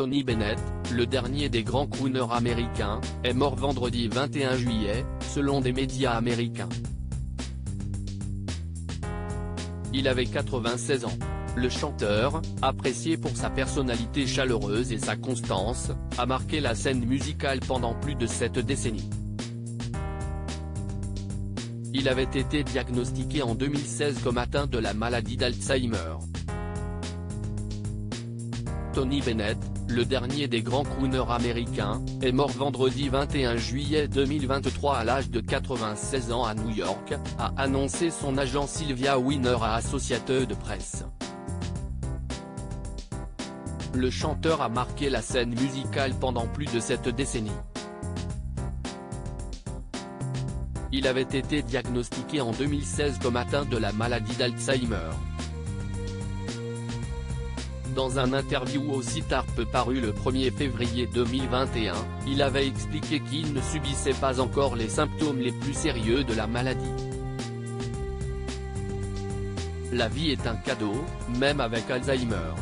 Tony Bennett, le dernier des grands crooners américains, est mort vendredi 21 juillet, selon des médias américains. Il avait 96 ans. Le chanteur, apprécié pour sa personnalité chaleureuse et sa constance, a marqué la scène musicale pendant plus de 7 décennies. Il avait été diagnostiqué en 2016 comme atteint de la maladie d'Alzheimer. Tony Bennett, le dernier des grands crooners américains, est mort vendredi 21 juillet 2023 à l'âge de 96 ans à New York, a annoncé son agent Sylvia Weiner à Associated Press. Le chanteur a marqué la scène musicale pendant plus de 7 décennies. Il avait été diagnostiqué en 2016 comme atteint de la maladie d'Alzheimer. Dans un interview au site Harp paru le 1er février 2021, il avait expliqué qu'il ne subissait pas encore les symptômes les plus sérieux de la maladie. La vie est un cadeau, même avec Alzheimer.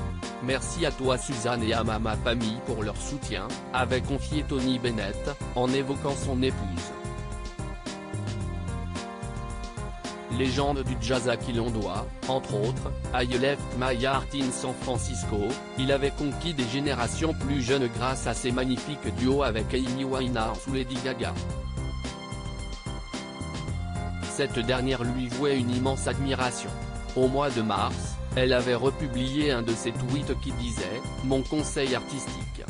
Merci à toi Suzanne et à ma famille pour leur soutien, avait confié Tony Bennett, en évoquant son épouse. Légende du jazz à qui l'on doit, entre autres, I Left My Heart in San Francisco, il avait conquis des générations plus jeunes grâce à ses magnifiques duos avec Amy Winehouse ou Lady Gaga. Cette dernière lui vouait une immense admiration. Au mois de mars, elle avait republié un de ses tweets qui disait « Mon conseil artistique.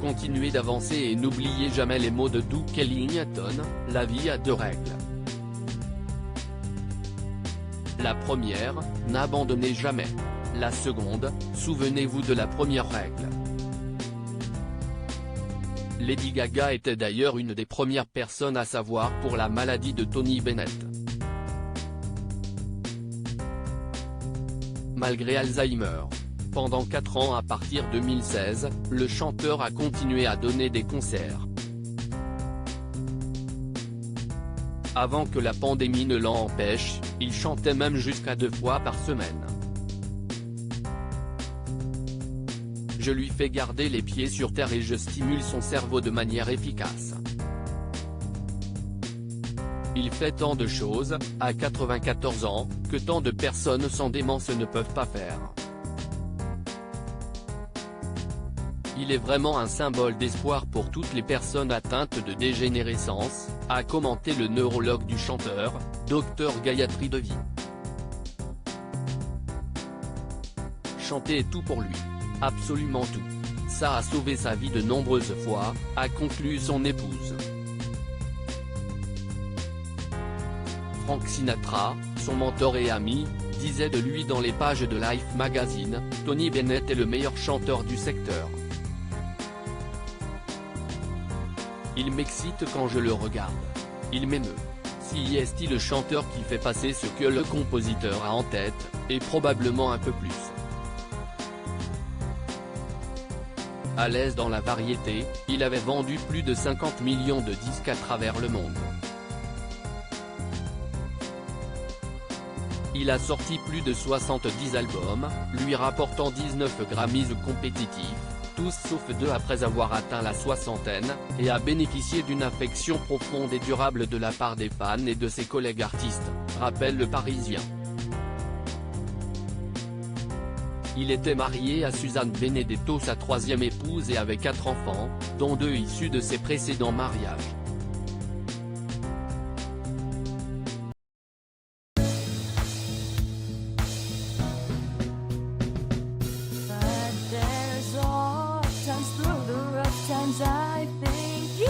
Continuez d'avancer et n'oubliez jamais les mots de Duke Ellington, la vie a 2 règles. La première, n'abandonnez jamais. La seconde, souvenez-vous de la première règle. » Lady Gaga était d'ailleurs une des premières personnes à savoir pour la maladie de Tony Bennett. Malgré Alzheimer. Pendant 4 ans à partir de 2016, le chanteur a continué à donner des concerts. Avant que la pandémie ne l'en empêche, il chantait même jusqu'à 2 fois par semaine. Je lui fais garder les pieds sur terre et je stimule son cerveau de manière efficace. Il fait tant de choses, à 94 ans, que tant de personnes sans démence ne peuvent pas faire. Il est vraiment un symbole d'espoir pour toutes les personnes atteintes de dégénérescence, a commenté le neurologue du chanteur, Dr Gayatri Devi. Chanter est tout pour lui. Absolument tout. Ça a sauvé sa vie de nombreuses fois, a conclu son épouse. Frank Sinatra, son mentor et ami, disait de lui dans les pages de Life Magazine, « Tony Bennett est le meilleur chanteur du secteur. Il m'excite quand je le regarde. Il m'émeut. Si est le chanteur qui fait passer ce que le compositeur a en tête, et probablement un peu plus. » À l'aise dans la variété, il avait vendu plus de 50 millions de disques à travers le monde. Il a sorti plus de 70 albums, lui rapportant 19 Grammys compétitifs, tous sauf 2 après avoir atteint la soixantaine, et a bénéficié d'une affection profonde et durable de la part des fans et de ses collègues artistes, rappelle Le Parisien. Il était marié à Suzanne Benedetto, sa 3e épouse, et avait 4 enfants, dont 2 issus de ses précédents mariages. I think you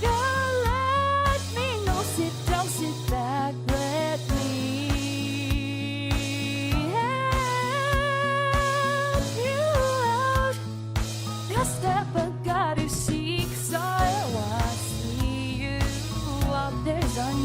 can let me know. Sit down, sit back, let me help you out. The step I gotta seek, so I see you out there's on